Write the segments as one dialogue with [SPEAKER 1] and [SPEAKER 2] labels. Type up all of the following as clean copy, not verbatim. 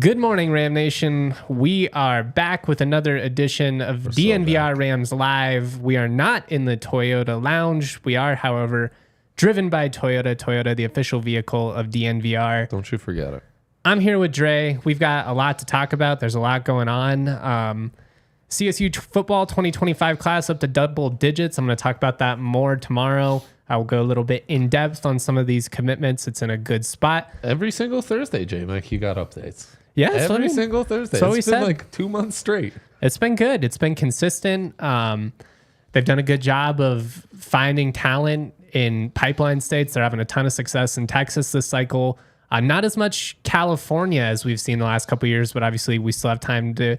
[SPEAKER 1] Good morning, Ram Nation. We are back with another edition of DNVR Rams Live. We are not in the Toyota Lounge. We are, however, driven by Toyota. Toyota, the official vehicle of DNVR.
[SPEAKER 2] Don't you forget it.
[SPEAKER 1] I'm here with Dre. We've got a lot to talk about. There's a lot going on. CSU Football 2025 class up to double digits. I'm going to talk about that more tomorrow. I will go a little bit in depth on some of these commitments. It's in a good spot.
[SPEAKER 2] Every single Thursday, J-Mike, you got updates.
[SPEAKER 1] Yeah,
[SPEAKER 2] every single Thursday. It's been like 2 months straight.
[SPEAKER 1] It's been good. It's been consistent. They've done a good job of finding talent in pipeline states. They're having a ton of success in Texas this cycle. Not as much California as we've seen the last couple of years, but obviously we still have time to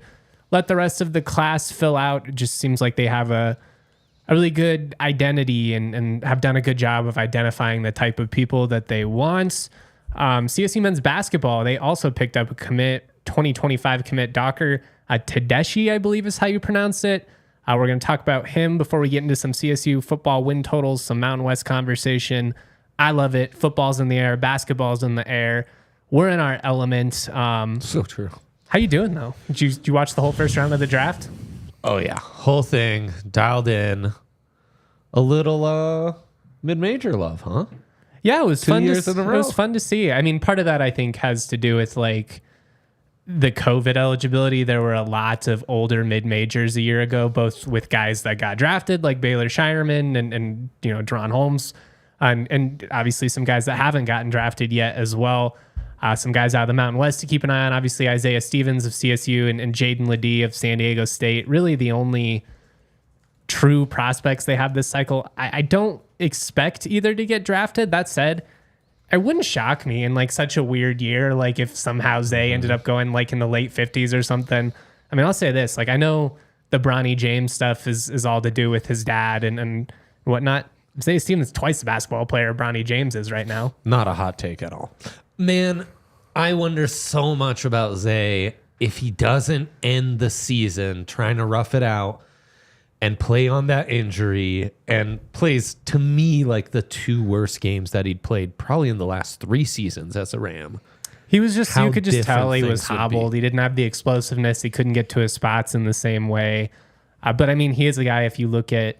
[SPEAKER 1] let the rest of the class fill out. It just seems like they have a really good identity and have done a good job of identifying the type of people that they want. CSU men's basketball, they also picked up a commit, 2025 commit, Docker Tedeschi, I believe is how you pronounce it. We're going to talk about him before we get into some CSU football win totals, some Mountain West conversation. I love it. Football's in the air. Basketball's in the air. We're in our element.
[SPEAKER 2] So true.
[SPEAKER 1] How you doing, though? Did you watch the whole first round of the draft?
[SPEAKER 2] Oh, yeah. Whole thing dialed in. A little mid-major love, huh?
[SPEAKER 1] Yeah, it was
[SPEAKER 2] 2
[SPEAKER 1] fun.
[SPEAKER 2] years in a row.
[SPEAKER 1] It was fun to see. I mean, part of that I think has to do with like the COVID eligibility. There were a lot of older mid-majors a year ago, both with guys that got drafted like Baylor Shireman and you know Dron Holmes, and obviously some guys that haven't gotten drafted yet as well. Some guys out of the Mountain West to keep an eye on. Obviously Isaiah Stevens of CSU and Jaden Ledee of San Diego State. Really the only true prospects they have this cycle. I don't expect either to get drafted. That said, it wouldn't shock me in like such a weird year, like if somehow Zay ended up going like in the late 50s or something. I mean, I'll say this, like I know the Bronny James stuff is all to do with his dad and whatnot. Zay Stevens is twice the basketball player Bronny James is right now.
[SPEAKER 2] Not a hot take at all. Man, I wonder so much about Zay if he doesn't end the season trying to rough it out and play on that injury and plays, to me, like the two worst games that he'd played probably in the last 3 seasons as a Ram.
[SPEAKER 1] He was just, you could just tell he was
[SPEAKER 2] things would
[SPEAKER 1] hobbled. He didn't have the explosiveness. He couldn't get to his spots in the same way. But I mean, he is a guy, if you look at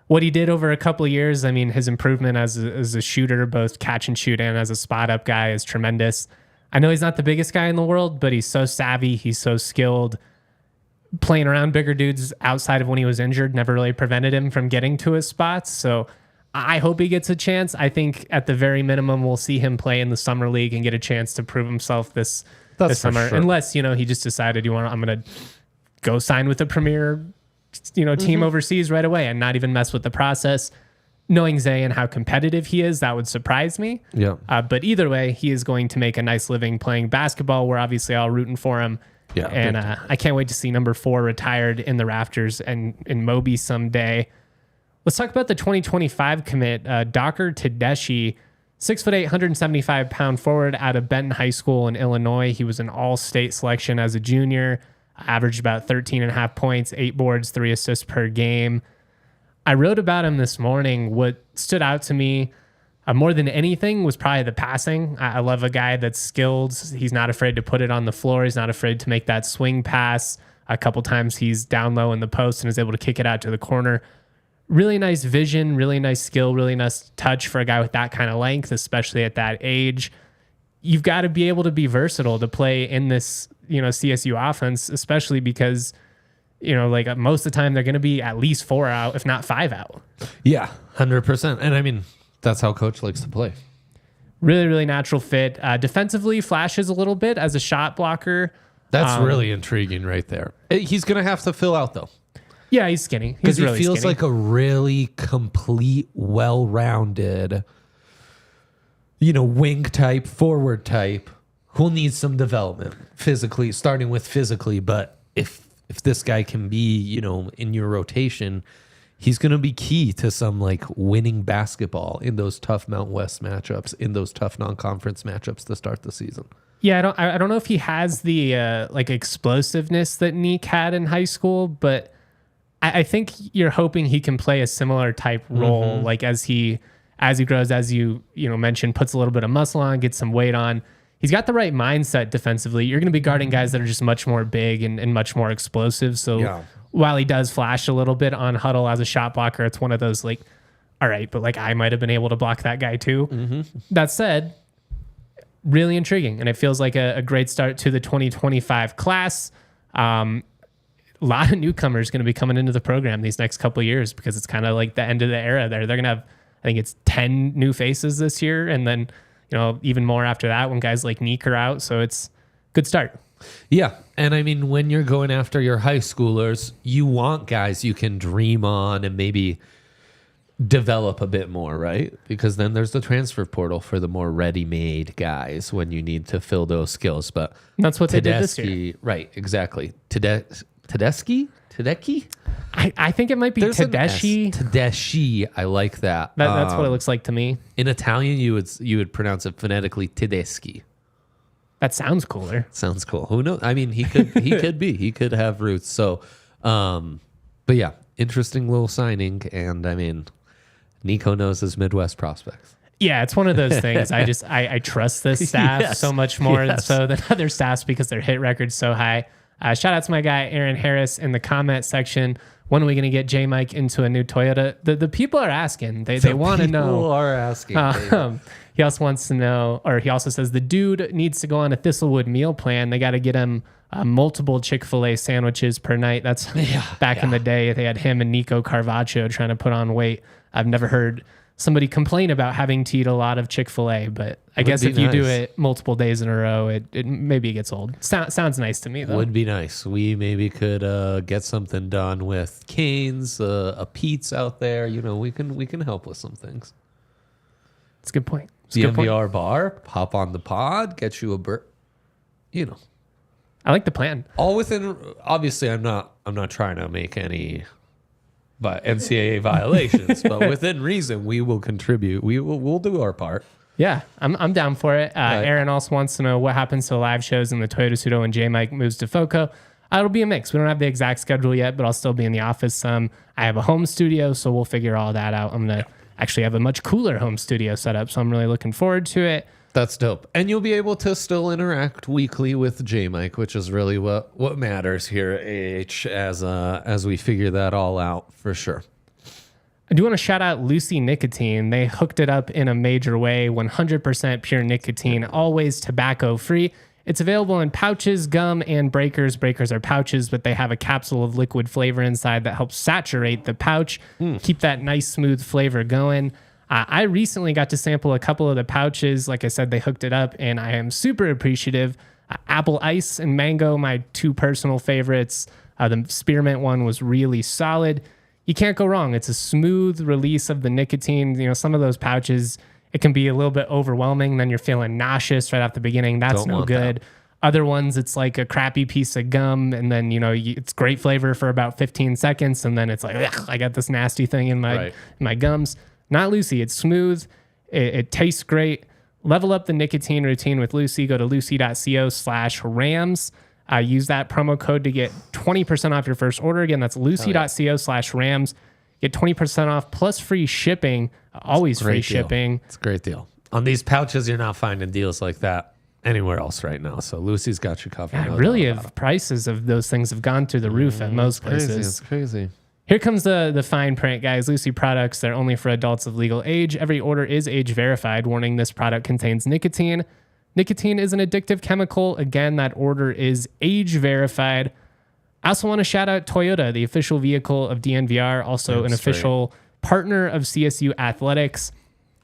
[SPEAKER 1] what he did over a couple of years, I mean, his improvement as a shooter, both catch and shoot and as a spot up guy is tremendous. I know he's not the biggest guy in the world, but he's so savvy. He's so skilled. Playing around bigger dudes outside of when he was injured never really prevented him from getting to his spots. So I hope he gets a chance. I think at the very minimum, we'll see him play in the summer league and get a chance to prove himself this summer. Sure. Unless, you know, he just decided, I'm going to go sign with the premier, team overseas right away and not even mess with the process. Knowing Zay and how competitive he is, that would surprise me.
[SPEAKER 2] Yeah.
[SPEAKER 1] But either way, he is going to make a nice living playing basketball. We're obviously all rooting for him.
[SPEAKER 2] Yeah,
[SPEAKER 1] and I can't wait to see number 4 retired in the rafters and in Moby someday. Let's talk about the 2025 commit. Docker Tedeschi, 6'8", 175-pound forward out of Benton High School in Illinois. He was an all-state selection as a junior, averaged about 13.5 points, 8 boards, 3 assists per game. I wrote about him this morning. What stood out to me more than anything was probably the passing. I love a guy that's skilled. He's not afraid to put it on the floor. He's not afraid to make that swing pass. A couple times he's down low in the post and is able to kick it out to the corner. Really nice vision, really nice skill, really nice touch for a guy with that kind of length, especially at that age. You've got to be able to be versatile to play in this, CSU offense, especially because, like most of the time they're going to be at least 4 out, if not 5 out.
[SPEAKER 2] Yeah, 100%. And I mean, that's how coach likes to play.
[SPEAKER 1] Really, really natural fit. Defensively flashes a little bit as a shot blocker.
[SPEAKER 2] That's really intriguing right there. He's going to have to fill out, though.
[SPEAKER 1] Yeah, he's skinny.
[SPEAKER 2] Because he
[SPEAKER 1] really
[SPEAKER 2] feels
[SPEAKER 1] skinny.
[SPEAKER 2] like a really complete, well-rounded, wing type, forward type, who'll need some development physically, starting with physically. But if this guy can be, in your rotation, he's going to be key to some like winning basketball in those tough Mountain West matchups, in those tough non-conference matchups to start the season.
[SPEAKER 1] Yeah, I don't know if he has the explosiveness that Neek had in high school, but I think you're hoping he can play a similar type role, like as he grows, as you mentioned, puts a little bit of muscle on, gets some weight on. he's got the right mindset defensively. You're going to be guarding guys that are just much more big and much more explosive. So while he does flash a little bit on huddle as a shot blocker, it's one of those like, all right, but like I might have been able to block that guy too. Mm-hmm. That said, really intriguing. And it feels like a great start to the 2025 class. A lot of newcomers going to be coming into the program these next couple of years because it's kind of like the end of the era there. They're going to have, I think it's 10 new faces this year. And then, even more after that when guys like Neek are out. So it's good start.
[SPEAKER 2] Yeah. And I mean, when you're going after your high schoolers, you want guys you can dream on and maybe develop a bit more, right? Because then there's the transfer portal for the more ready-made guys when you need to fill those skills. But
[SPEAKER 1] that's what they did this year.
[SPEAKER 2] Right, exactly. Tedeschi?
[SPEAKER 1] I think it might be Tedeschi.
[SPEAKER 2] Tedeschi. I like that.
[SPEAKER 1] That's what it looks like to me.
[SPEAKER 2] In Italian, you would pronounce it phonetically Tedeschi.
[SPEAKER 1] That sounds cooler.
[SPEAKER 2] Sounds cool. Who knows? I mean, he could have roots. So, but yeah, interesting little signing. And I mean, Nico knows his Midwest prospects.
[SPEAKER 1] Yeah, it's one of those things. I trust this staff so much more so than other staffs because their hit record's so high. Shout out to my guy Aaron Harris in the comment section. When are we going to get J Mike into a new Toyota? The people are asking. They want to know.
[SPEAKER 2] People are asking.
[SPEAKER 1] He also wants to know, or he also says the dude needs to go on a Thistlewood meal plan. They got to get him multiple Chick-fil-A sandwiches per night. That's back in the day. They had him and Nico Carvaccio trying to put on weight. I've never heard somebody complain about having to eat a lot of Chick-fil-A, but I guess if you do it multiple days in a row, it maybe gets old. Sounds nice to me, though.
[SPEAKER 2] Would be nice. We maybe could get something done with Cane's, a Pete's out there. We can help with some things.
[SPEAKER 1] It's a good point.
[SPEAKER 2] DNVR bar, pop on the pod, get you a
[SPEAKER 1] I like the plan.
[SPEAKER 2] All within. Obviously, I'm not trying to make any NCAA violations, but within reason, we will contribute. We'll do our part.
[SPEAKER 1] Yeah, I'm down for it. Aaron also wants to know what happens to live shows in the Toyota Pseudo when J Mike moves to FOCO. It'll be a mix. We don't have the exact schedule yet, but I'll still be in the office some. I have a home studio, so we'll figure all that out. I'm gonna actually have a much cooler home studio set up, so I'm really looking forward to it.
[SPEAKER 2] That's dope. And you'll be able to still interact weekly with J Mike, which is really what matters here at AH as we figure that all out for sure.
[SPEAKER 1] I do want to shout out Lucy Nicotine. They hooked it up in a major way. 100% pure nicotine, always tobacco free. It's available in pouches, gum, and breakers. Breakers are pouches, but they have a capsule of liquid flavor inside that helps saturate the pouch, keep that nice smooth flavor going. I recently got to sample a couple of the pouches. Like I said, they hooked it up, and I am super appreciative. Apple Ice and Mango, my two personal favorites. The Spearmint one was really solid. You can't go wrong. It's a smooth release of the nicotine. Some of those pouches, it can be a little bit overwhelming. Then you're feeling nauseous right off the beginning. That's no good. Other ones, it's like a crappy piece of gum, and then it's great flavor for about 15 seconds, and then it's like, ugh, I got this nasty thing in my gums. Not Lucy. It's smooth. It tastes great. Level up the nicotine routine with Lucy. Go to lucy.co/rams. Use that promo code to get 20% off your first order. Again, that's lucy.co/rams. Get 20% off plus free shipping. Always free shipping.
[SPEAKER 2] It's a great deal. On these pouches, you're not finding deals like that anywhere else right now. So Lucy's got you covered.
[SPEAKER 1] Yeah, really, prices of those things have gone through the roof at most places.
[SPEAKER 2] It's crazy.
[SPEAKER 1] Here comes the fine print, guys. Lucy products, they're only for adults of legal age. Every order is age verified. Warning, this product contains nicotine. Nicotine is an addictive chemical. Again, that order is age verified. I also want to shout out Toyota, the official vehicle of DNVR, also an official partner of CSU Athletics.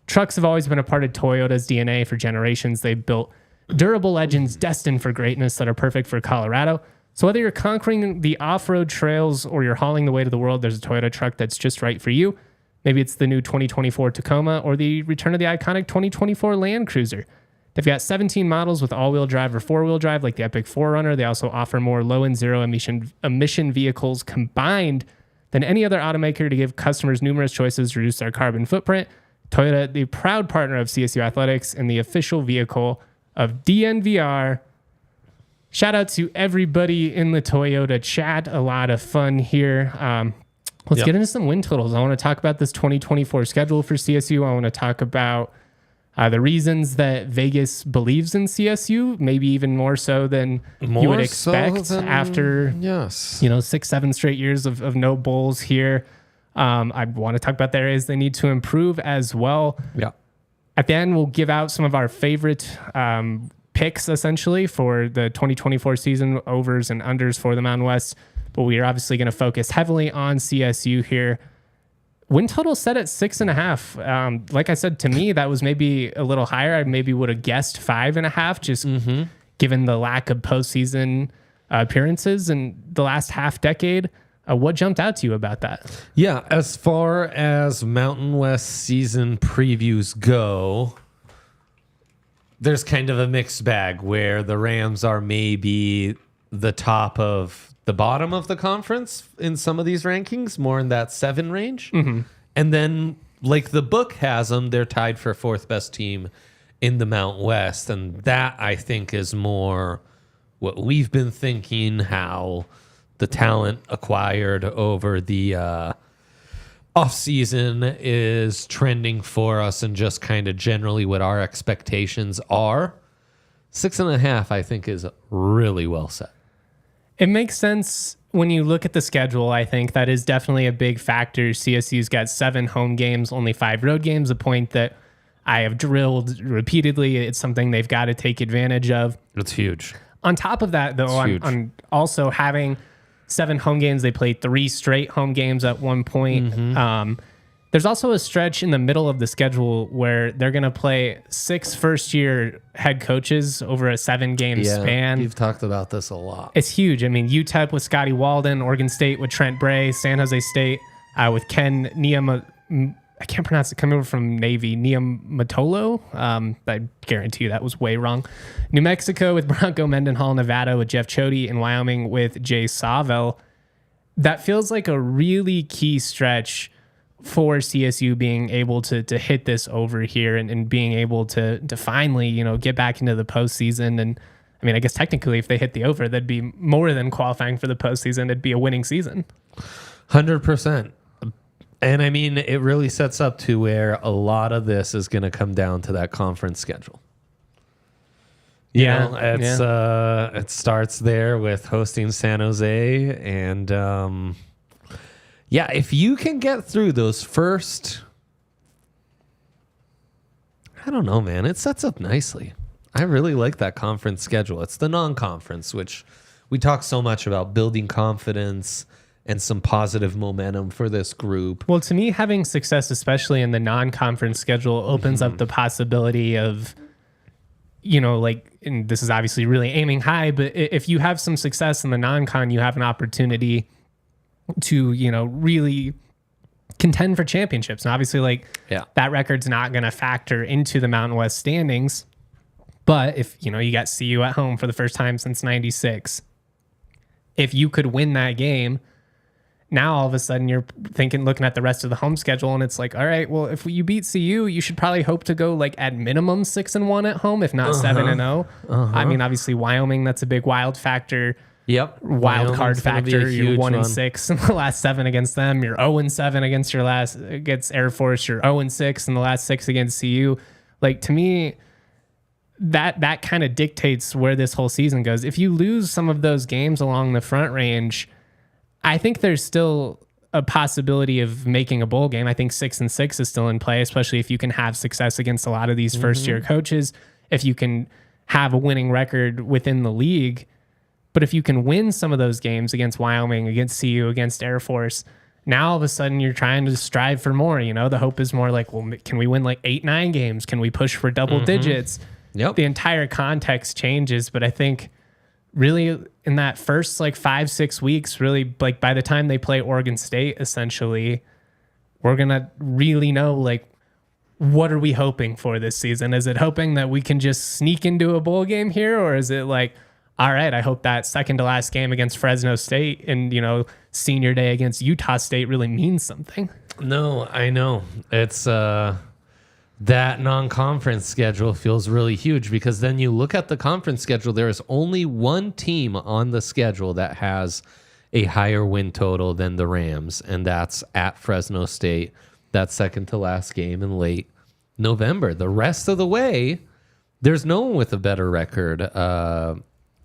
[SPEAKER 1] Trucks have always been a part of Toyota's DNA for generations. They've built durable legends destined for greatness that are perfect for Colorado. So whether you're conquering the off-road trails or you're hauling the way to the world, there's a Toyota truck that's just right for you. Maybe it's the new 2024 Tacoma or the return of the iconic 2024 Land Cruiser. They've got 17 models with all-wheel drive or four-wheel drive like the Epic 4Runner. They also offer more low and zero emission vehicles combined than any other automaker to give customers numerous choices to reduce their carbon footprint. Toyota, the proud partner of CSU Athletics and the official vehicle of DNVR. Shout out to everybody in the Toyota chat. A lot of fun here. Let's get into some win totals. I want to talk about this 2024 schedule for CSU. I want to talk about The reasons that Vegas believes in CSU, maybe even more so than you would expect after 6-7 straight years of no bowls here. I want to talk about the areas they need to improve as well.
[SPEAKER 2] Yeah.
[SPEAKER 1] At the end, we'll give out some of our favorite picks, essentially, for the 2024 season, overs and unders for the Mountain West. But we are obviously going to focus heavily on CSU here. Win total set at 6.5. Like I said, to me, that was maybe a little higher. I maybe would have guessed 5.5, just given the lack of postseason appearances in the last half decade. What jumped out to you about that?
[SPEAKER 2] Yeah, as far as Mountain West season previews go, there's kind of a mixed bag where the Rams are maybe the top of the bottom of the conference in some of these rankings, more in that 7 range. And then, like the book has them, they're tied for 4th best team in the Mountain West. And that, I think, is more what we've been thinking, how the talent acquired over the offseason is trending for us, and just kind of generally what our expectations are. 6.5, I think, is really well set.
[SPEAKER 1] It makes sense when you look at the schedule. I think that is definitely a big factor. CSU's got 7 home games, only 5 road games, a point that I have drilled repeatedly. It's something they've got to take advantage of.
[SPEAKER 2] It's huge.
[SPEAKER 1] On top of that, though, on also having 7 home games, they played 3 straight home games at one point. There's also a stretch in the middle of the schedule where they're going to play 6 first-year head coaches over a 7-game span.
[SPEAKER 2] You've talked about this a lot.
[SPEAKER 1] It's huge. I mean, UTEP with Scotty Walden, Oregon State with Trent Bray, San Jose State with Ken I can't pronounce it, coming over from Navy, Niumatolo. I guarantee you that was way wrong. New Mexico with Bronco Mendenhall, Nevada with Jeff Chody, and Wyoming with Jay Norvell. That feels like a really key stretch for CSU being able to hit this over here and being able to finally, get back into the postseason. And I mean, I guess technically if they hit the over, that'd be more than qualifying for the postseason. It'd be a winning season.
[SPEAKER 2] 100%. And I mean, it really sets up to where a lot of this is going to come down to that conference schedule. It starts there with hosting San Jose, and if you can get through those first, I don't know, man, it sets up nicely. I really like that conference schedule. It's the non-conference, which we talk so much about, building confidence and some positive momentum for this group.
[SPEAKER 1] Well, to me, having success, especially in the non-conference schedule, opens up the possibility of, and this is obviously really aiming high, but if you have some success in the non-con, you have an opportunity to, really contend for championships. And obviously, that record's not going to factor into the Mountain West standings. But if, you got CU at home for the first time since 96, if you could win that game, now all of a sudden you're looking at the rest of the home schedule, and it's like, all right, well, if you beat CU, you should probably hope to go at minimum 6-1 at home, if not 7-0. I mean, obviously Wyoming, that's a big wild factor.
[SPEAKER 2] Yep.
[SPEAKER 1] Wild card factor. You're 1-6 in the last 7 against them. You're 0-7 against Air Force. You're 0-6 in the last 6 against CU. To me, that kind of dictates where this whole season goes. If you lose some of those games along the Front Range, I think there's still a possibility of making a bowl game. I think 6-6 is still in play, especially if you can have success against a lot of these first-year coaches, if you can have a winning record within the league. But if you can win some of those games against Wyoming, against CU, against Air Force, now all of a sudden you're trying to strive for more. The hope is more can we win 8-9 games? Can we push for double digits?
[SPEAKER 2] Yep.
[SPEAKER 1] The entire context changes, but I think really in that first 5-6 weeks, really by the time they play Oregon State, essentially, we're going to really know what are we hoping for this season? Is it hoping that we can just sneak into a bowl game here? Or is it all right, I hope that second to last game against Fresno State and, senior day against Utah State really means something?
[SPEAKER 2] No, I know. It's that non-conference schedule feels really huge, because then you look at the conference schedule, there is only one team on the schedule that has a higher win total than the Rams, and that's at Fresno State. That second to last game in late November. The rest of the way, there's no one with a better record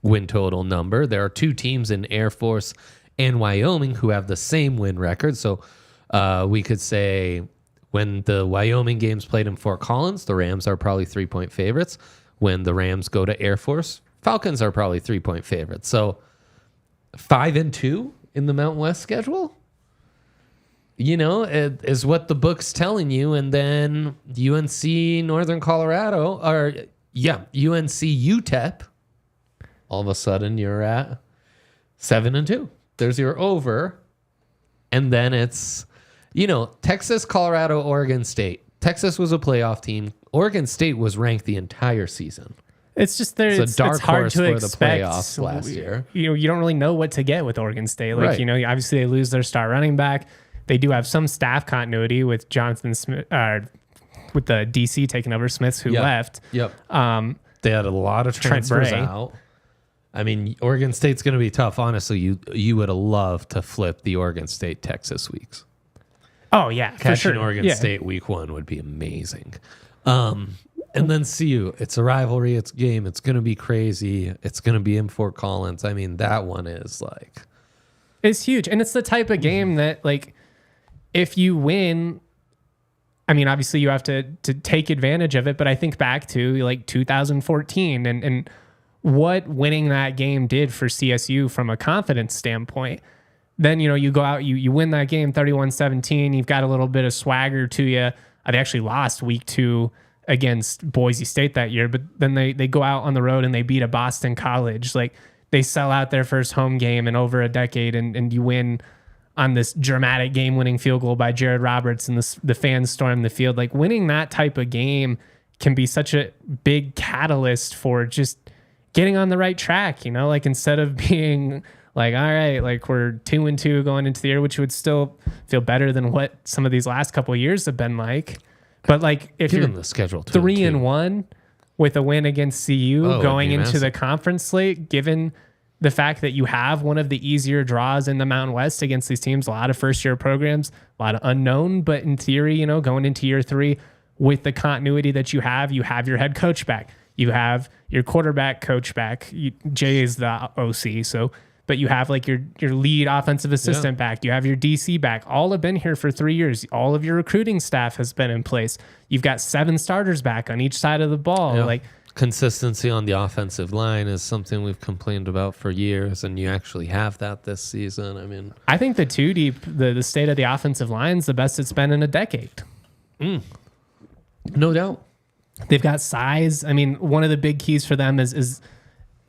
[SPEAKER 2] win total number. There are two teams in Air Force and Wyoming who have the same win record. So we could say when the Wyoming game's played in Fort Collins, the Rams are probably 3-point favorites. When the Rams go to Air Force, Falcons are probably 3-point favorites. So 5-2 in the Mountain West schedule, it is what the book's telling you. And then UNC Northern Colorado, or UNC UTEP, all of a sudden you're at 7-2. There's your over. And then it's, Texas, Colorado, Oregon State. Texas was a playoff team. Oregon State was ranked the entire season.
[SPEAKER 1] It's just it's
[SPEAKER 2] dark
[SPEAKER 1] hard
[SPEAKER 2] horse
[SPEAKER 1] to
[SPEAKER 2] for
[SPEAKER 1] expect.
[SPEAKER 2] The playoffs last year.
[SPEAKER 1] You don't really know what to get with Oregon State.
[SPEAKER 2] Right.
[SPEAKER 1] Obviously they lose their star running back. They do have some staff continuity with Jonathan Smith, with the DC taking over Smiths, who left.
[SPEAKER 2] Yep. They had a lot of transfers out. I mean, Oregon State's going to be tough. Honestly, you would have loved to flip the Oregon State Texas weeks.
[SPEAKER 1] Oh yeah,
[SPEAKER 2] Catching
[SPEAKER 1] for sure.
[SPEAKER 2] Oregon State week 1 would be amazing. And then CU, it's a rivalry, it's a game, it's going to be crazy. It's going to be in Fort Collins. I mean, that one is
[SPEAKER 1] it's huge. And it's the type of game that if you win, I mean, obviously you have to take advantage of it, but I think back to 2014 and what winning that game did for CSU from a confidence standpoint. Then, you go out, you win that game 31-17. You've got a little bit of swagger to you. They actually lost week 2 against Boise State that year, but then they go out on the road and they beat a Boston College. They sell out their first home game in over a decade, and you win on this dramatic game-winning field goal by Jared Roberts, and the fans storm the field. Winning that type of game can be such a big catalyst for just getting on the right track, instead of being all right, we're 2-2 going into the year, which would still feel better than what some of these last couple of years have been like. But if
[SPEAKER 2] given
[SPEAKER 1] you're
[SPEAKER 2] the schedule
[SPEAKER 1] 3-1 with a win against CU going into the conference slate, given the fact that you have one of the easier draws in the Mountain West against these teams, a lot of first-year programs, a lot of unknown, but in theory, going into year 3 with the continuity that you have your head coach back, you have your quarterback coach back. Jay is the OC, but you have your lead offensive assistant back. You have your DC back. All have been here for 3 years. All of your recruiting staff has been in place. You've got 7 starters back on each side of the ball.
[SPEAKER 2] Yeah. Consistency on the offensive line is something we've complained about for years, and you actually have that this season. I mean,
[SPEAKER 1] I think the 2 deep, the state of the offensive line is the best it's been in a decade.
[SPEAKER 2] No doubt.
[SPEAKER 1] They've got size. I mean, one of the big keys for them is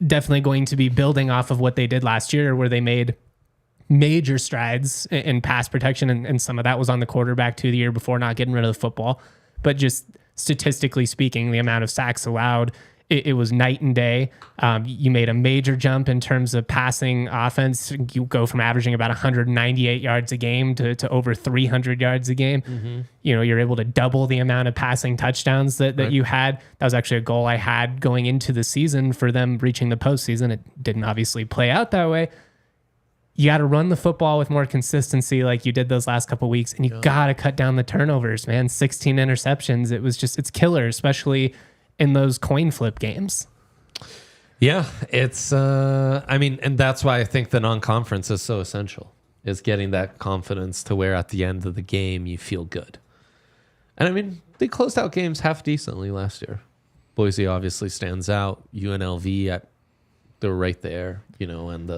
[SPEAKER 1] definitely going to be building off of what they did last year, where they made major strides in pass protection, and some of that was on the quarterback too the year before, not getting rid of the football. But just statistically speaking, the amount of sacks allowed, it was night and day. You made a major jump in terms of passing offense. You go from averaging about 198 yards a game to over 300 yards a game. Mm-hmm. You're able to double the amount of passing touchdowns that you had. That was actually a goal I had going into the season for them reaching the postseason. It didn't obviously play out that way. You got to run the football with more consistency like you did those last couple of weeks, and you got to cut down the turnovers, man. 16 interceptions. It's killer, especially in those coin flip games.
[SPEAKER 2] Yeah, it's, and that's why I think the non-conference is so essential, is getting that confidence to where at the end of the game you feel good. And they closed out games half decently last year. Boise obviously stands out. UNLV, they're right there, and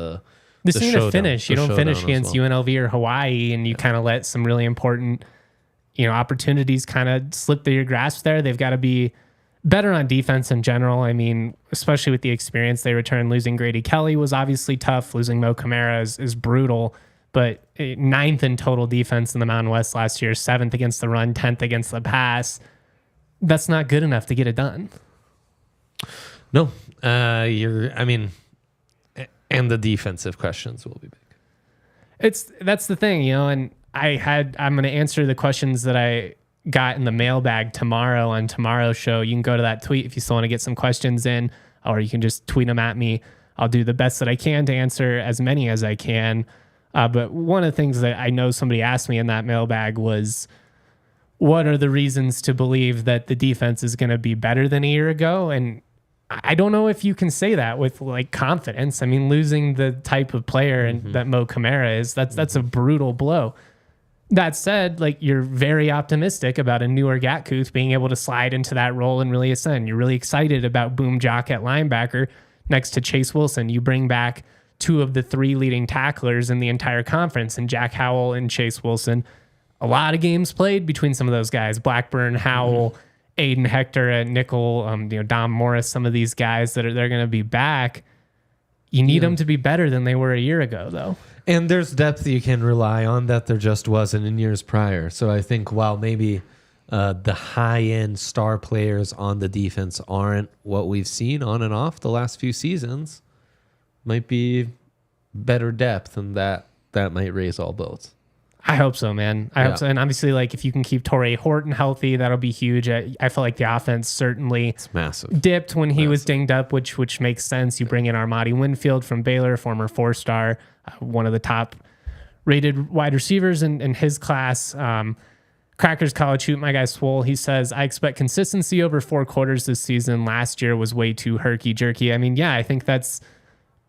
[SPEAKER 1] This ain't a finish. You don't finish against UNLV or Hawaii, and you kind of let some really important, opportunities kind of slip through your grasp there. They've got to be better on defense in general. Especially with the experience they returned. Losing Grady Kelly was obviously tough. Losing Mo Camara is brutal. But 9th in total defense in the Mountain West last year, 7th against the run, 10th against the pass. That's not good enough to get it done.
[SPEAKER 2] No, and the defensive questions will be big.
[SPEAKER 1] That's the thing, and I'm going to answer the questions that I got in the mailbag tomorrow on tomorrow's show. You can go to that tweet if you still want to get some questions in, or you can just tweet them at me. I'll do the best that I can to answer as many as I can. But one of the things that I know somebody asked me in that mailbag was, what are the reasons to believe that the defense is going to be better than a year ago? And I don't know if you can say that with like confidence. I mean, losing the type of player and that Mo Camara is, that's a brutal blow. That said, like, you're very optimistic about a newer Gatkuth being able to slide into that role and really ascend. You're really excited about Boom Jock at linebacker next to Chase Wilson. You bring back two of the three leading tacklers in the entire conference, and Jack Howell and Chase Wilson. A lot of games played between some of those guys: Blackburn, Howell, Aiden Hector at nickel, Dom Morris, some of these guys they're going to be back. You need them to be better than they were a year ago, though.
[SPEAKER 2] And there's depth you can rely on that there just wasn't in years prior. So I think while maybe the high-end star players on the defense aren't what we've seen on and off the last few seasons, might be better depth, and that might raise all boats.
[SPEAKER 1] I hope so, man. I hope so. And obviously, like, if you can keep Torrey Horton healthy, that'll be huge. I feel like the offense certainly dipped when he was dinged up, which makes sense. You bring in Armadi Winfield from Baylor, former 4-star, one of the top rated wide receivers in his class. Crackers College Hoop, my guy Swole, he says, I expect consistency over 4 quarters this season. Last year was way too herky-jerky. I mean, yeah, I think that's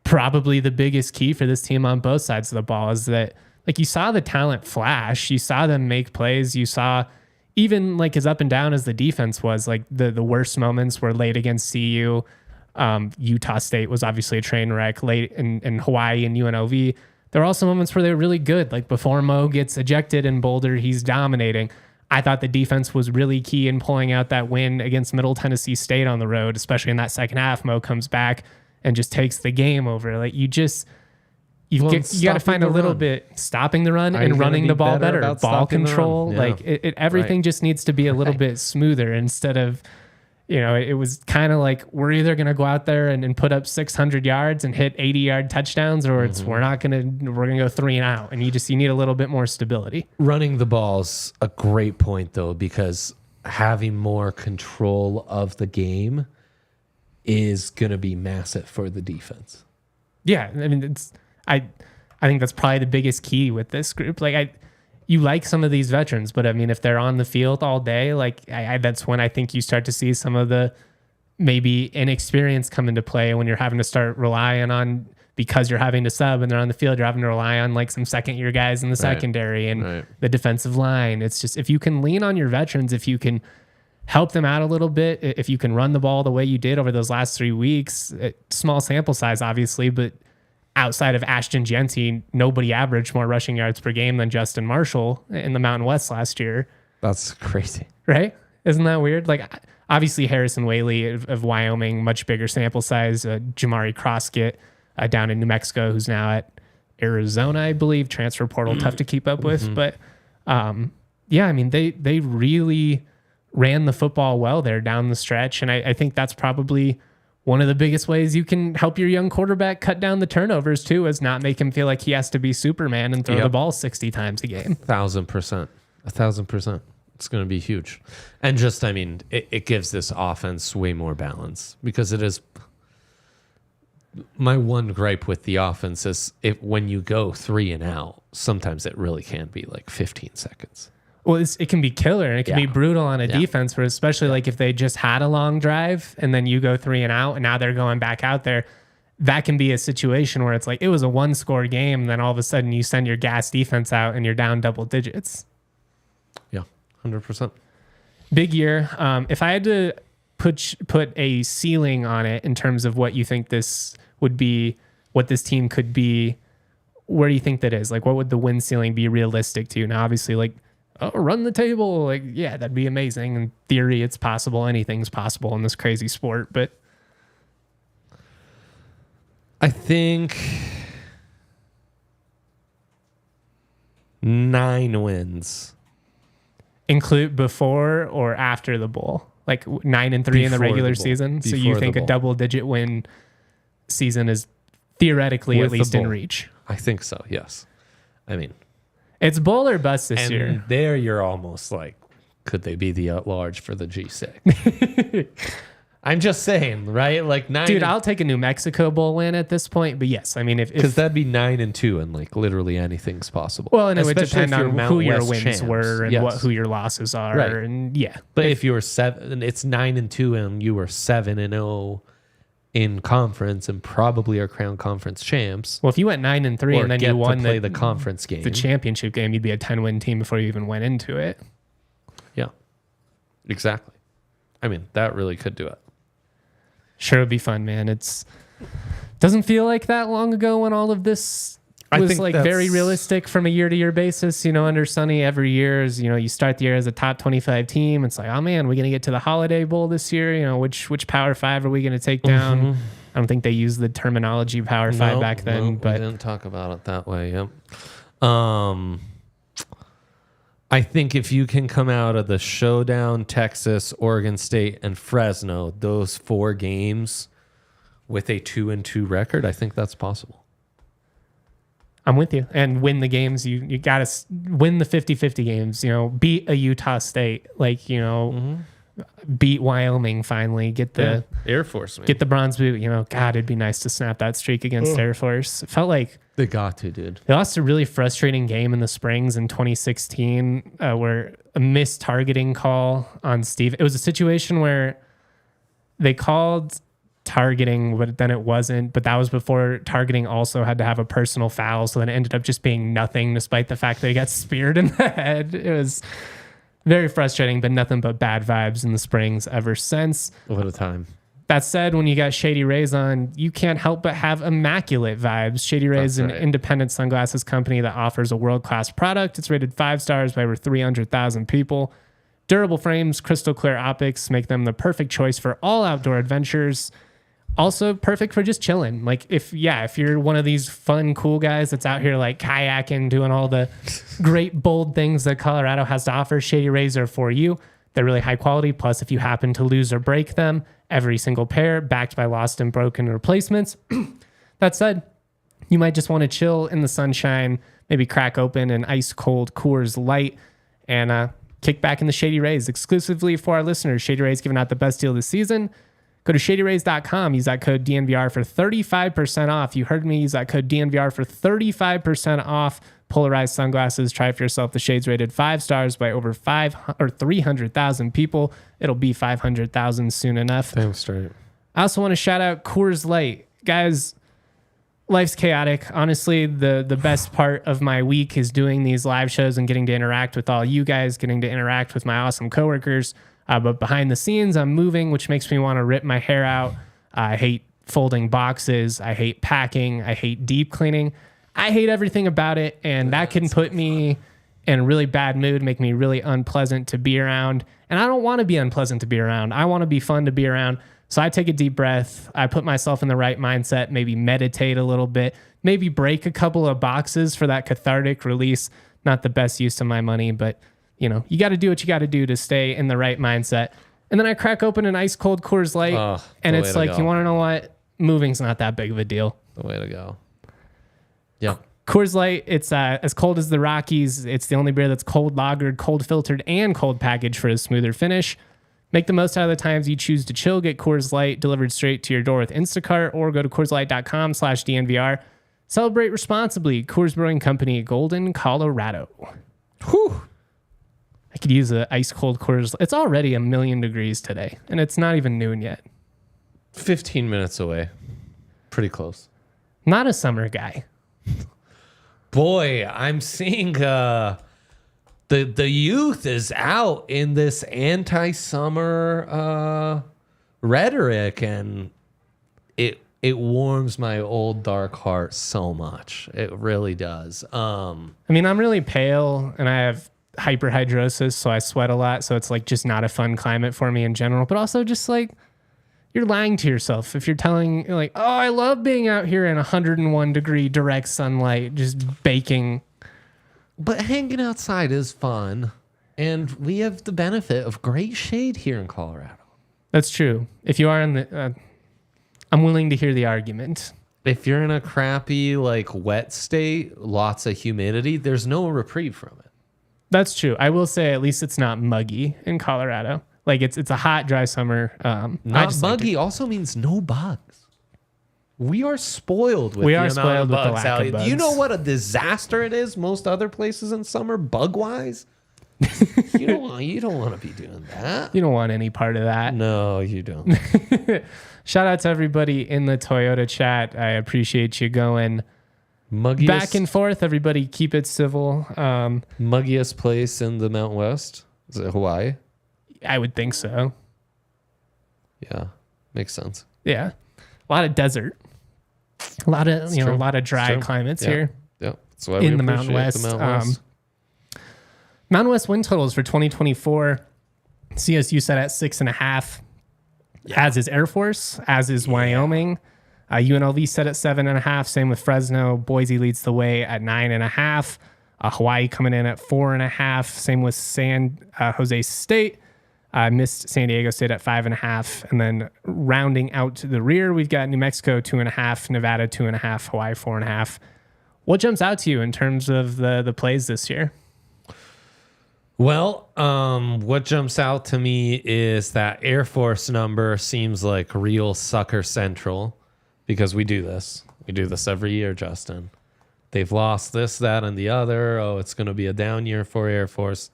[SPEAKER 1] probably the biggest key for this team on both sides of the ball, is that, like, you saw the talent flash, you saw them make plays, you saw, even like as up and down as the defense was, like the worst moments were late against CU. Utah State was obviously a train wreck. Late in Hawaii and UNLV, there were also moments where they were really good. Like before Mo gets ejected in Boulder, he's dominating. I thought the defense was really key in pulling out that win against Middle Tennessee State on the road, especially in that second half. Mo comes back and just takes the game over. Like you got to find a little bit stopping the run and running the ball better. Ball control, like everything just needs to be a little bit smoother instead of, it was kind of like we're either going to go out there and put up 600 yards and hit 80-yard touchdowns, or we're going to go 3 and out. And you need a little bit more stability.
[SPEAKER 2] Running the ball's a great point though, because having more control of the game is going to be massive for the defense. Yeah,
[SPEAKER 1] I mean, I think that's probably the biggest key with this group. Like you like some of these veterans, but I mean, if they're on the field all day, like that's when I think you start to see some of the maybe inexperience come into play, when you're having to start relying on, because you're having to sub and they're on the field, you're having to rely on like some second year guys in the secondary and the defensive line. It's just, if you can lean on your veterans, if you can help them out a little bit, if you can run the ball the way you did over those last 3 weeks, small sample size, obviously, but outside of Ashton Jeanty, nobody averaged more rushing yards per game than Justin Marshall in the Mountain West last year.
[SPEAKER 2] That's crazy.
[SPEAKER 1] Right? Isn't that weird? Like, obviously, Harrison Whaley of Wyoming, much bigger sample size. Jamari Croskett down in New Mexico, who's now at Arizona, I believe. Transfer portal, tough to keep up with. But, yeah, I mean, they really ran the football well there down the stretch. And I think that's probably one of the biggest ways you can help your young quarterback cut down the turnovers too, is not make him feel like he has to be Superman and throw the ball 60 times a game.
[SPEAKER 2] 1,000%. 1,000%. It's going to be huge. And just, I mean, it gives this offense way more balance, because it is. My one gripe with the offense is when you go 3 and out, sometimes it really can be like 15 seconds.
[SPEAKER 1] Well, it can be killer, and it can be brutal on a defense, but especially like if they just had a long drive and then you go 3 and out and now they're going back out there, that can be a situation where it's like it was a 1-score game, and then all of a sudden you send your gas defense out and you're down double digits.
[SPEAKER 2] Yeah, 100%.
[SPEAKER 1] Big year. If I had to put a ceiling on it in terms of what you think this would be, what this team could be, where do you think that is? Like, what would the win ceiling be realistic to? Now, obviously, like, run the table. Like, yeah, that'd be amazing. In theory, it's possible. Anything's possible in this crazy sport. But
[SPEAKER 2] I think 9 wins.
[SPEAKER 1] Include before or after the bowl? Like 9-3 in the regular season. So you think a double-digit win season is theoretically at least in reach?
[SPEAKER 2] I think so, yes. I mean,
[SPEAKER 1] it's bowl or bust this year.
[SPEAKER 2] There you're almost like, could they be the at-large for the G6? I'm just saying, right? Like 9.
[SPEAKER 1] Dude, I'll take a New Mexico Bowl win at this point. But yes, I mean,
[SPEAKER 2] because that'd be 9-2, and like literally anything's possible.
[SPEAKER 1] Well, and it would
[SPEAKER 2] Especially
[SPEAKER 1] depend
[SPEAKER 2] if you're
[SPEAKER 1] on who your
[SPEAKER 2] Mount West
[SPEAKER 1] wins
[SPEAKER 2] champs.
[SPEAKER 1] were and
[SPEAKER 2] Yes.
[SPEAKER 1] who your losses are,
[SPEAKER 2] Right.
[SPEAKER 1] and yeah.
[SPEAKER 2] But if you were 7, it's 9-2, and you were 7-0 in conference, and probably are crown conference champs.
[SPEAKER 1] Well, if you went 9-3
[SPEAKER 2] Or
[SPEAKER 1] and then
[SPEAKER 2] get
[SPEAKER 1] you
[SPEAKER 2] to
[SPEAKER 1] won
[SPEAKER 2] play the conference game,
[SPEAKER 1] the championship game, you'd be a 10-win team before you even went into it.
[SPEAKER 2] yeah, exactly. I mean, that really could do it.
[SPEAKER 1] Sure, it'd be fun, man. Doesn't feel like that long ago when all of this was like very realistic from a year-to-year basis. You know, under Sonny, every year is, you know, you start the year as a top 25 team. It's like, oh man, we're gonna get to the Holiday Bowl this year. You know, which Power 5 are we gonna take down?
[SPEAKER 2] Mm-hmm.
[SPEAKER 1] I don't think they used the terminology Power 5 back then, but
[SPEAKER 2] we didn't talk about it that way. Yep. I think if you can come out of the showdown, Texas, Oregon State, and Fresno, those 4 games with a 2-2 record, I think that's possible.
[SPEAKER 1] I'm with you. And win the games. You got to win the 50-50 games, you know, beat a Utah State, like, you know, beat Wyoming finally, get the
[SPEAKER 2] Air Force, man.
[SPEAKER 1] get the bronze boot, you know. God, it'd be nice to snap that streak against Air Force. It felt like
[SPEAKER 2] They got to, dude.
[SPEAKER 1] they lost a really frustrating game in the Springs in 2016 where a missed targeting call on Steve. It was a situation where they called targeting, but then it wasn't. But that was before targeting also had to have a personal foul. So then it ended up just being nothing, despite the fact that he got speared in the head. It was very frustrating, but nothing but bad vibes in the Springs ever since.
[SPEAKER 2] What a time.
[SPEAKER 1] That said, when you got Shady Rays on, you can't help but have immaculate vibes. Shady Rays is an independent sunglasses company that offers a world-class product. It's rated 5 stars by over 300,000 people. Durable frames, crystal clear optics make them the perfect choice for all outdoor adventures. Also perfect for just chilling. Like if you're one of these fun, cool guys that's out here like kayaking, doing all the great, bold things that Colorado has to offer, Shady Rays are for you. They're really high quality. Plus, if you happen to lose or break them, every single pair backed by lost and broken replacements. That said, you might just want to chill in the sunshine, maybe crack open an ice cold Coors Light and kick back in the Shady Rays. Exclusively for our listeners, Shady Rays giving out the best deal this season. Go to shadyrays.com. Use that code DNVR for 35% off. You heard me. Use that code DNVR for 35% off. Polarized sunglasses. Try for yourself. The shades rated 5 stars by over 300,000 people. It'll be 500,000 soon enough.
[SPEAKER 2] Damn straight.
[SPEAKER 1] I also want to shout out Coors Light. Guys, life's chaotic. Honestly, the best part of my week is doing these live shows and getting to interact with all you guys, getting to interact with my awesome coworkers. But behind the scenes, I'm moving, which makes me want to rip my hair out. I hate folding boxes. I hate packing. I hate deep cleaning. I hate everything about it. And that can put me in a really bad mood, make me really unpleasant to be around. And I don't want to be unpleasant to be around. I want to be fun to be around. So I take a deep breath. I put myself in the right mindset, maybe meditate a little bit, maybe break a couple of boxes for that cathartic release. Not the best use of my money, but you know, you got to do what you got to do to stay in the right mindset. And then I crack open an ice cold Coors Light, and it's like, you want to know what? Moving's not that big of a deal.
[SPEAKER 2] The way to go. Yeah.
[SPEAKER 1] Coors Light, it's as cold as the Rockies. It's the only beer that's cold lagered, cold filtered, and cold packaged for a smoother finish. Make the most out of the times you choose to chill. Get Coors Light delivered straight to your door with Instacart, or go to CoorsLight.com/DNVR. Celebrate responsibly. Coors Brewing Company, Golden, Colorado.
[SPEAKER 2] Whew.
[SPEAKER 1] I could use an ice cold Coors. It's already 1,000,000 degrees today, and it's not even noon yet.
[SPEAKER 2] 15 minutes away. Pretty close.
[SPEAKER 1] Not a summer guy.
[SPEAKER 2] Boy, I'm seeing the youth is out in this anti-summer rhetoric, and it warms my old dark heart so much. It really does.
[SPEAKER 1] I mean, I'm really pale, and I have hyperhidrosis, so I sweat a lot. So it's like just not a fun climate for me in general. But also, just like, you're lying to yourself if you're telling, like, oh, I love being out here in 101 degree direct sunlight, just baking.
[SPEAKER 2] But hanging outside is fun, and we have the benefit of great shade here in Colorado.
[SPEAKER 1] That's true. If you are in the, I'm willing to hear the argument.
[SPEAKER 2] If you're in a crappy, like, wet state, lots of humidity, there's no reprieve from it.
[SPEAKER 1] That's true. I will say at least it's not muggy in Colorado. Like it's a hot, dry summer.
[SPEAKER 2] Not muggy also means no bugs. We are spoiled with the amount of bugs, Allie. Do you know what a disaster it is most other places in summer, bug-wise? You don't want to be doing that.
[SPEAKER 1] You don't want any part of that.
[SPEAKER 2] No, you don't.
[SPEAKER 1] Shout out to everybody in the Toyota chat. I appreciate you going back and forth. Everybody keep it civil.
[SPEAKER 2] Muggiest place in the Mountain West? Is it Hawaii?
[SPEAKER 1] I would think so.
[SPEAKER 2] Yeah, makes sense.
[SPEAKER 1] Yeah. A lot of desert. A lot of, a lot of dry climates here.
[SPEAKER 2] Yeah. That's why
[SPEAKER 1] in the Mountain West. Mountain West win totals for 2024. CSU set at 6.5, as is Air Force, as is Wyoming. UNLV set at 7.5. Same with Fresno. Boise leads the way at 9.5. Hawaii coming in at 4.5. Same with San Jose State. Missed San Diego State at 5.5. And then rounding out to the rear, we've got New Mexico 2.5, Nevada 2.5, Hawaii 4.5. What jumps out to you in terms of the plays this year?
[SPEAKER 2] Well, what jumps out to me is that Air Force number seems like real sucker central because we do this. We do this every year, Justin. They've lost this, that, and the other. Oh, it's going to be a down year for Air Force.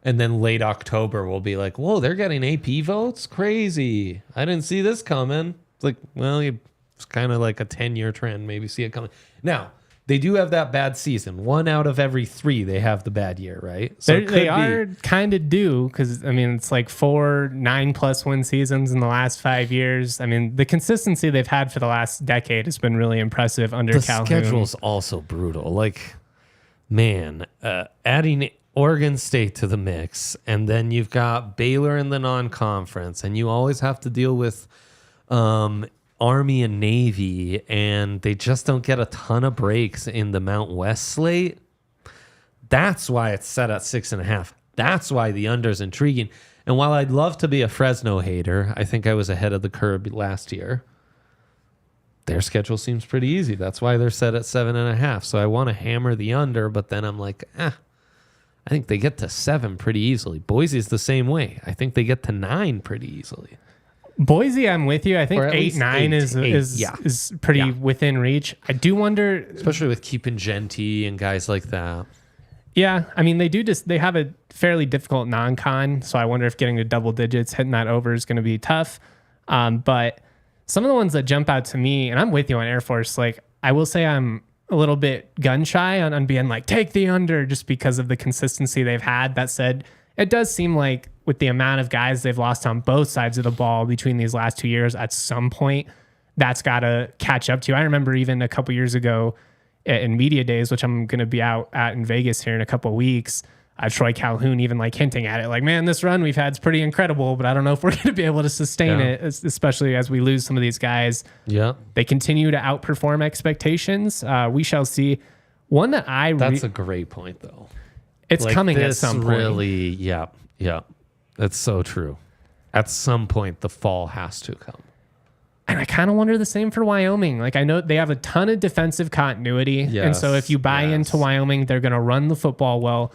[SPEAKER 2] And then late October, we'll be like, whoa, they're getting AP votes? Crazy. I didn't see this coming. It's like, well, it's kind of like a 10-year trend. Maybe see it coming. Now, they do have that bad season. 1 out of every 3, they have the bad year, right?
[SPEAKER 1] So they are kind of due because, it's like 4 9+ win seasons in the last 5 years. The consistency they've had for the last decade has been really impressive under Calhoun.
[SPEAKER 2] The schedule's also brutal. Like, man, adding Oregon State to the mix, and then you've got Baylor in the non-conference, and you always have to deal with Army and Navy, and they just don't get a ton of breaks in the Mountain West slate. That's why it's set at 6.5. That's why the under is intriguing. And while I'd love to be a Fresno hater, I think I was ahead of the curve last year. Their schedule seems pretty easy. That's why they're set at 7.5. So I want to hammer the under, but then I'm like, I think they get to 7 pretty easily. Boise's the same way. I think they get to 9 pretty easily.
[SPEAKER 1] Boise, I'm with you. I think 8-9 is pretty within reach. I do wonder,
[SPEAKER 2] especially with keeping Genty and guys like that.
[SPEAKER 1] Yeah, they have a fairly difficult non-con, so I wonder if getting to double digits, hitting that over is going to be tough. But some of the ones that jump out to me, and I'm with you on Air Force. Like I will say, I'm a little bit gun shy on being like take the under just because of the consistency they've had. That said, it does seem like with the amount of guys they've lost on both sides of the ball between these last 2 years, at some point, that's got to catch up to you. I remember even a couple years ago in media days, which I'm going to be out at in Vegas here in a couple of weeks, Troy Calhoun even like hinting at it, like, man, this run we've had is pretty incredible, but I don't know if we're going to be able to sustain it, especially as we lose some of these guys. Yeah, they continue to outperform expectations. We shall see. One that
[SPEAKER 2] that's a great point, though.
[SPEAKER 1] It's like coming at some point.
[SPEAKER 2] Really, yeah. That's so true. At some point, the fall has to come.
[SPEAKER 1] And I kind of wonder the same for Wyoming. Like, I know they have a ton of defensive continuity. Yes, and so if you buy into Wyoming, they're going to run the football well,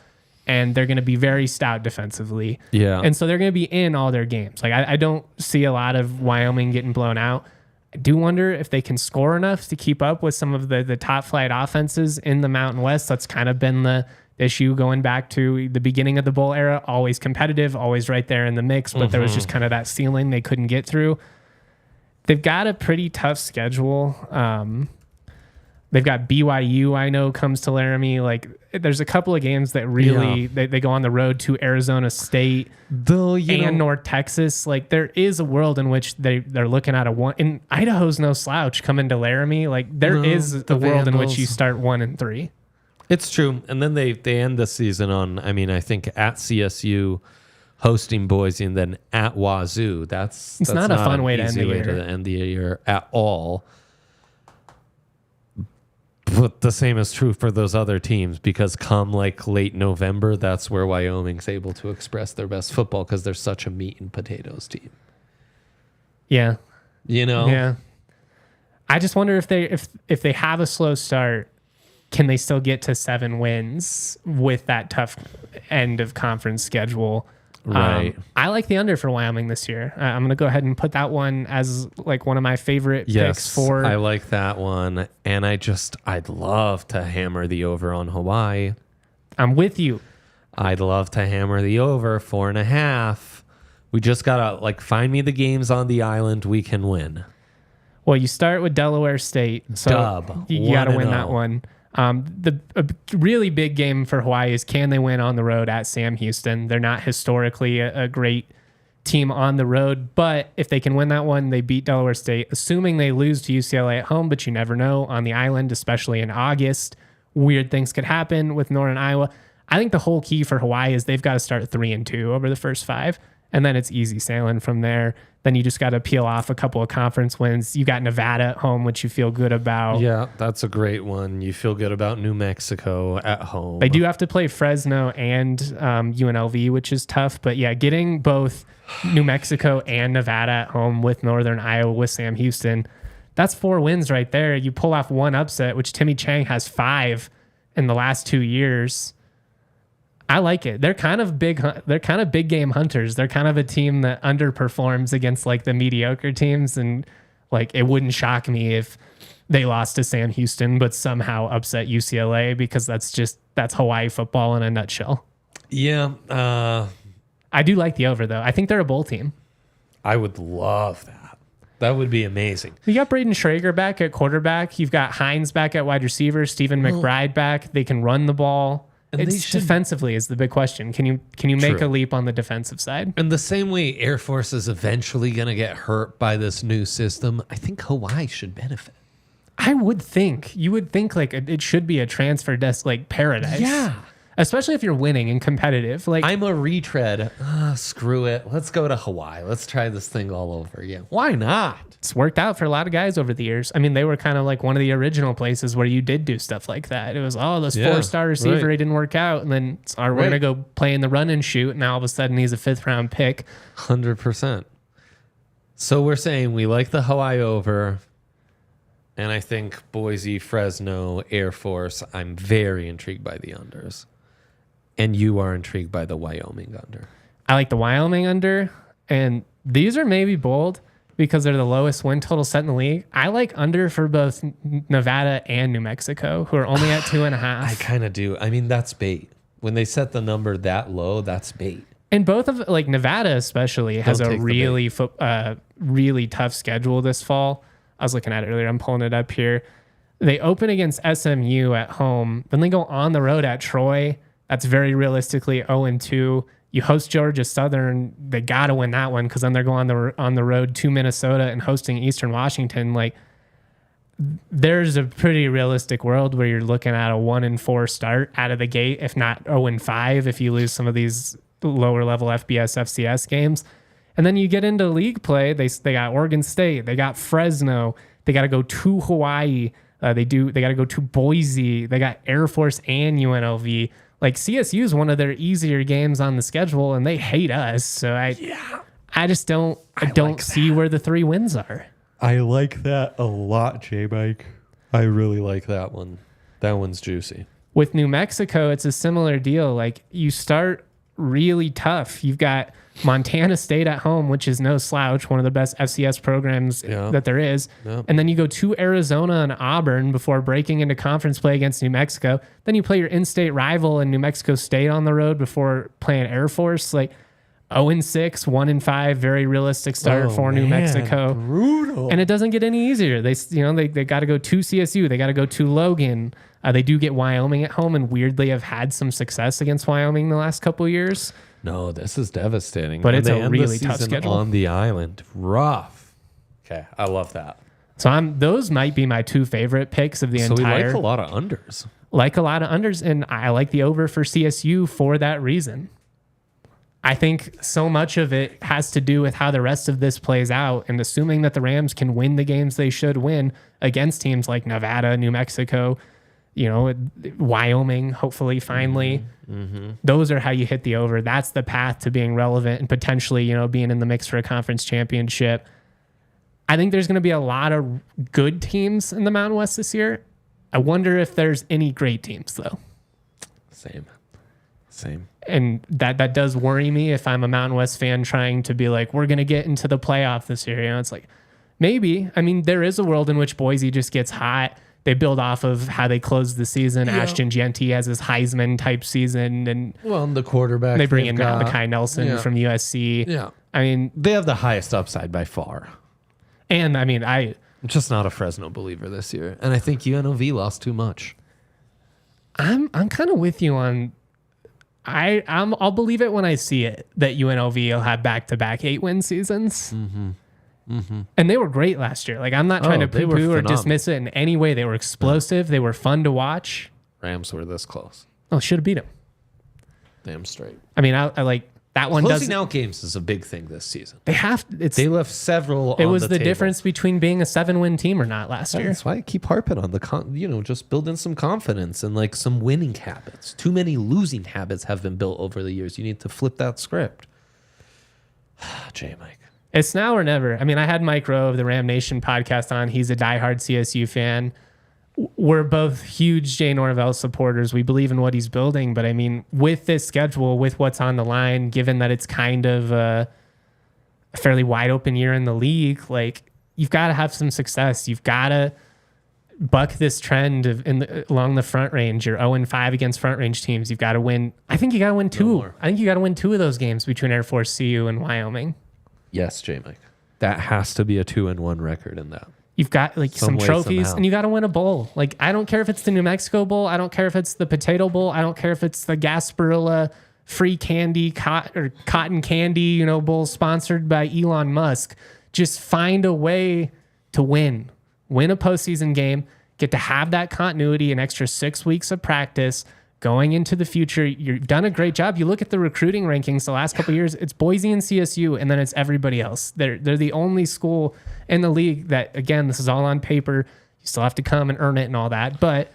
[SPEAKER 1] and they're going to be very stout defensively. Yeah. And so they're going to be in all their games. Like, I don't see a lot of Wyoming getting blown out. I do wonder if they can score enough to keep up with some of the top flight offenses in the Mountain West. That's kind of been the issue going back to the beginning of the bowl era. Always competitive, always right there in the mix, but there was just kind of that ceiling they couldn't get through. They've got a pretty tough schedule. They've got BYU, I know, comes to Laramie. Like, there's a couple of games that really they go on the road to Arizona State and North Texas. Like, there is a world in which they're looking at a one. And Idaho's no slouch coming to Laramie. Like, there is a world in which you start 1-3.
[SPEAKER 2] It's true. And then they end the season on, I think, at CSU, hosting Boise, and then at Wazoo. That's
[SPEAKER 1] not a fun way to end the year.
[SPEAKER 2] To end the year at all. But the same is true for those other teams, because come like late November, that's where Wyoming's able to express their best football because they're such a meat and potatoes team.
[SPEAKER 1] Yeah.
[SPEAKER 2] Yeah.
[SPEAKER 1] I just wonder if they have a slow start, can they still get to 7 wins with that tough end of conference schedule?
[SPEAKER 2] Right.
[SPEAKER 1] I like the under for Wyoming this year. I'm going to go ahead and put that one as like one of my favorite picks for.
[SPEAKER 2] I like that one. And I'd love to hammer the over on Hawaii.
[SPEAKER 1] I'm with you.
[SPEAKER 2] I'd love to hammer the over 4.5. We just got to find me the games on the island we can win.
[SPEAKER 1] Well, you start with Delaware State. So
[SPEAKER 2] Dub.
[SPEAKER 1] You got to win that one. A really big game for Hawaii is can they win on the road at Sam Houston? They're not historically a great team on the road, but if they can win that one, they beat Delaware State, assuming they lose to UCLA at home, but you never know on the island, especially in August. Weird things could happen with Northern Iowa. I think the whole key for Hawaii is they've got to start 3-2 over the first 5, and then it's easy sailing from there. Then you just got to peel off a couple of conference wins. You got Nevada at home, which you feel good about.
[SPEAKER 2] Yeah, that's a great one. You feel good about New Mexico at home.
[SPEAKER 1] They do have to play Fresno and UNLV, which is tough. But yeah, getting both New Mexico and Nevada at home with Northern Iowa with Sam Houston, that's 4 wins right there. You pull off one upset, which Timmy Chang has 5 in the last 2 years. I like it. They're kind of big. They're kind of big game hunters. They're kind of a team that underperforms against the mediocre teams, and it wouldn't shock me if they lost to Sam Houston, but somehow upset UCLA because that's Hawaii football in a nutshell.
[SPEAKER 2] Yeah,
[SPEAKER 1] I do like the over though. I think they're a bowl team.
[SPEAKER 2] I would love that. That would be amazing.
[SPEAKER 1] You got Braden Schrager back at quarterback. You've got Hines back at wide receiver. Stephen McBride back. They can run the ball. Defensively is the big question. Can you make a leap on the defensive side?
[SPEAKER 2] And the same way Air Force is eventually going to get hurt by this new system, I think Hawaii should benefit.
[SPEAKER 1] I would think. You would think it should be a transfer desk paradise.
[SPEAKER 2] Yeah.
[SPEAKER 1] Especially if you're winning and competitive.
[SPEAKER 2] I'm a retread. Screw it. Let's go to Hawaii. Let's try this thing all over again. Why not?
[SPEAKER 1] It's worked out for a lot of guys over the years. I mean, they were kind of one of the original places where you did do stuff like that. It was, this 4-star receiver, he didn't work out. And then we're going to go play in the run and shoot. And now all of a sudden he's a 5th-round pick.
[SPEAKER 2] 100%. So we're saying we like the Hawaii over. And I think Boise, Fresno, Air Force, I'm very intrigued by the unders. And you are intrigued by the Wyoming under.
[SPEAKER 1] I like the Wyoming under. And these are maybe bold because they're the lowest win total set in the league. I like under for both Nevada and New Mexico, who are only at 2.5.
[SPEAKER 2] I kind of do. I mean, that's bait. When they set the number that low, that's bait.
[SPEAKER 1] And both of Nevada especially has a really really tough schedule this fall. I was looking at it earlier. I'm pulling it up here. They open against SMU at home. Then they go on the road at Troy. That's very realistically 0-2. You host Georgia Southern. They got to win that one because then they're going on the road to Minnesota and hosting Eastern Washington. There's a pretty realistic world where you're looking at a 1-4 start out of the gate, if not 0-5 if you lose some of these lower level FBS, FCS games. And then you get into league play. They got Oregon State. They got Fresno. They got to go to Hawaii. They got to go to Boise. They got Air Force and UNLV. CSU is one of their easier games on the schedule, and they hate us. So I just don't see where the 3 wins are.
[SPEAKER 2] I like that a lot, J-Mike. I really like that one. That one's juicy.
[SPEAKER 1] With New Mexico, it's a similar deal. You start really tough. You've got Montana State at home, which is no slouch, one of the best FCS programs that there is. Yeah. And then you go to Arizona and Auburn before breaking into conference play against New Mexico. Then you play your in-state rival in New Mexico State on the road before playing Air Force. 0-6, 1-5, very realistic start for New Mexico.
[SPEAKER 2] Brutal.
[SPEAKER 1] And it doesn't get any easier. They got to go to CSU. They got to go to Logan. They do get Wyoming at home, and weirdly have had some success against Wyoming the last couple of years.
[SPEAKER 2] No, this is devastating.
[SPEAKER 1] But it's a really tough schedule.
[SPEAKER 2] On the island. Rough. Okay, I love that.
[SPEAKER 1] So those might be my 2 favorite picks of the entire.
[SPEAKER 2] So we like a lot of unders.
[SPEAKER 1] And I like the over for CSU for that reason. I think so much of it has to do with how the rest of this plays out, and assuming that the Rams can win the games they should win against teams like Nevada, New Mexico, Wyoming, hopefully, finally. Mm-hmm. Those are how you hit the over. That's the path to being relevant and potentially, being in the mix for a conference championship. I think there's going to be a lot of good teams in the Mountain West this year. I wonder if there's any great teams, though.
[SPEAKER 2] Same.
[SPEAKER 1] And that does worry me if I'm a Mountain West fan trying to be like, we're going to get into the playoff this year. You know, it's like, maybe. I mean, there is a world in which Boise just gets hot. They build off of how they closed the season. Yeah. Ashton Jeanty has his Heisman type season, and
[SPEAKER 2] the quarterback.
[SPEAKER 1] They bring in Malachi Nelson from USC.
[SPEAKER 2] Yeah,
[SPEAKER 1] I mean,
[SPEAKER 2] they have the highest upside by far.
[SPEAKER 1] And I mean, I'm
[SPEAKER 2] just not a Fresno believer this year, and I think UNLV lost too much.
[SPEAKER 1] I'm kind of with you on. I'll believe it when I see it that UNLV will have back-to-back 8-win seasons. Mm-hmm. Mm-hmm. And they were great last year. Like, I'm not trying to poo-poo or dismiss it in any way. They were explosive. They were fun to watch.
[SPEAKER 2] Rams were this close.
[SPEAKER 1] Oh, should have beat them.
[SPEAKER 2] Damn straight.
[SPEAKER 1] I mean, I like that one.
[SPEAKER 2] Closing out games is a big thing this season.
[SPEAKER 1] They
[SPEAKER 2] left several.
[SPEAKER 1] It was the
[SPEAKER 2] table.
[SPEAKER 1] difference between being a 7-win team or not last year.
[SPEAKER 2] That's why I keep harping on just building some confidence and like some winning habits. Too many losing habits have been built over the years. You need to flip that script. Jay, Mike.
[SPEAKER 1] It's now or never. I mean, I had Mike Rowe of the Ram Nation podcast on. He's a diehard CSU fan. We're both huge Jay Norvell supporters. We believe in what he's building. But I mean, with this schedule, with what's on the line, given that it's kind of a fairly wide open year in the league, like, you've got to have some success. You've got to buck this trend along the Front Range. You're 0-5 against Front Range teams. You've got to win. I think you got to win two. No, I think you got to win 2 of those games between Air Force, CU, and Wyoming.
[SPEAKER 2] Yes, J. Mike. That has to be a 2-1 record in that.
[SPEAKER 1] You've got like some trophies, somehow. And you got to win a bowl. Like, I don't care if it's the New Mexico Bowl. I don't care if it's the Potato Bowl. I don't care if it's the Gasparilla free candy cotton candy, bowl sponsored by Elon Musk. Just find a way to win a postseason game, get to have that continuity, an extra 6 weeks of practice going into the future. You've done a great job. You look at the recruiting rankings the last couple of years, it's Boise and CSU, and then it's everybody else. They're the only school in the league that, again, this is all on paper. You still have to come and earn it and all that. But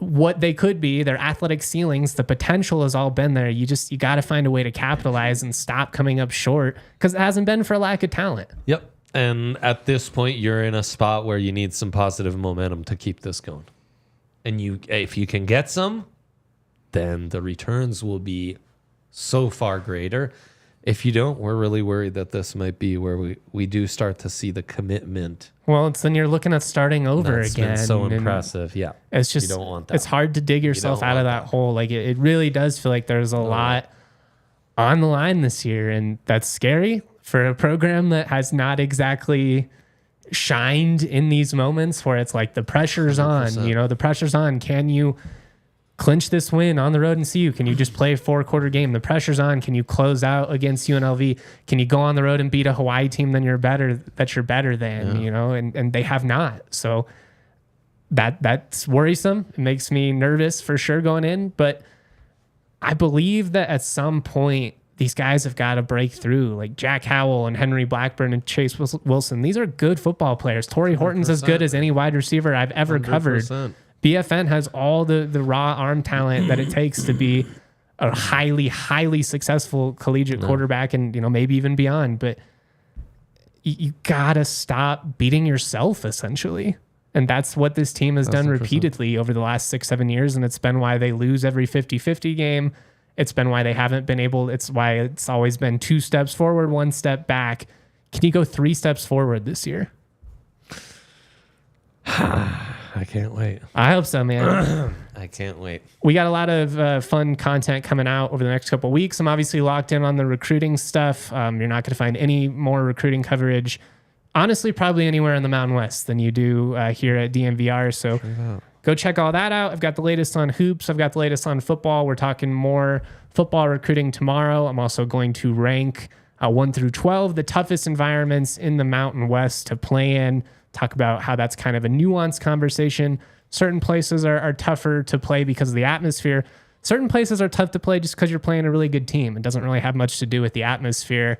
[SPEAKER 1] what they could be, their athletic ceilings, the potential has all been there. You got to find a way to capitalize and stop coming up short, because it hasn't been for lack of talent.
[SPEAKER 2] Yep. And at this point, you're in a spot where you need some positive momentum to keep this going. And if you can get some, then the returns will be so far greater. If you don't, we're really worried that this might be where we do start to see the commitment.
[SPEAKER 1] Well, then you're looking at starting over again.
[SPEAKER 2] Been so impressive. Yeah.
[SPEAKER 1] It's just, you don't want that. It's hard to dig yourself out of that hole. Like, it really does feel like there's a lot on the line this year, and that's scary for a program that has not exactly shined in these moments where it's like the pressure's 100%. on, the pressure's on. Can you clinch this win on the road and CU? Can you just play a 4-quarter game? The pressure's on. Can you close out against UNLV? Can you go on the road and beat a Hawaii team that you're better than, and they have not. So that's worrisome. It makes me nervous for sure going in, but I believe that at some point these guys have got to break through, like Jack Howell and Henry Blackburn and Chase Wilson. These are good football players. Torrey Horton's as good as any wide receiver I've ever 100%. Covered. BFN has all the raw arm talent that it takes to be a highly, highly successful collegiate quarterback, and maybe even beyond. But you gotta stop beating yourself, essentially. And that's what this team has done repeatedly over the last 6-7 years, and it's been why they lose every 50-50 game. It's been why they haven't been able. It's why it's always been 2 steps forward, 1 step back. Can you go 3 steps forward this year?
[SPEAKER 2] I can't wait.
[SPEAKER 1] I hope so, man.
[SPEAKER 2] I can't wait.
[SPEAKER 1] We got a lot of fun content coming out over the next couple of weeks. I'm obviously locked in on the recruiting stuff. You're not going to find any more recruiting coverage, honestly, probably anywhere in the Mountain West than you do here at DNVR. So go check all that out. I've got the latest on hoops. I've got the latest on football. We're talking more football recruiting tomorrow. I'm also going to rank 1 through 12, the toughest environments in the Mountain West to play in. Talk about how that's kind of a nuanced conversation. Certain places are tougher to play because of the atmosphere. Certain places are tough to play just because you're playing a really good team. It doesn't really have much to do with the atmosphere.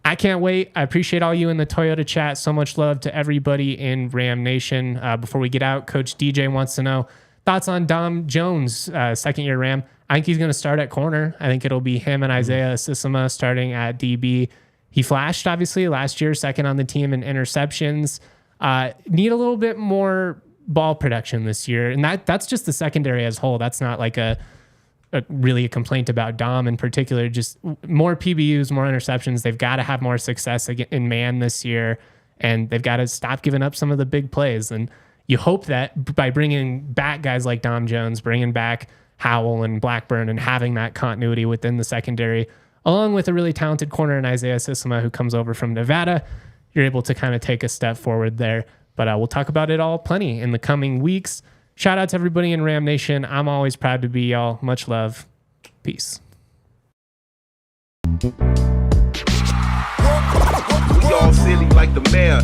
[SPEAKER 1] I can't wait. I appreciate all you in the Toyota chat. So much love to everybody in Ram Nation. Before we get out, Coach DJ wants to know thoughts on Dom Jones, second-year Ram. I think he's going to start at corner. I think it'll be him and Isaiah Sissoma starting at DB. He flashed, obviously, last year, second on the team in interceptions. Need a little bit more ball production this year. And that's just the secondary as a whole. That's not like a really a complaint about Dom in particular. Just more PBUs, more interceptions. They've got to have more success in man this year, and they've got to stop giving up some of the big plays. And you hope that by bringing back guys like Dom Jones, bringing back Howell and Blackburn, and having that continuity within the secondary, along with a really talented corner in Isaiah Sissoma who comes over from Nevada, you're able to kind of take a step forward there. But we'll talk about it all plenty in the coming weeks. Shout out to everybody in Ram Nation. I'm always proud to be y'all. Much love. Peace.
[SPEAKER 3] We all silly like the mayor.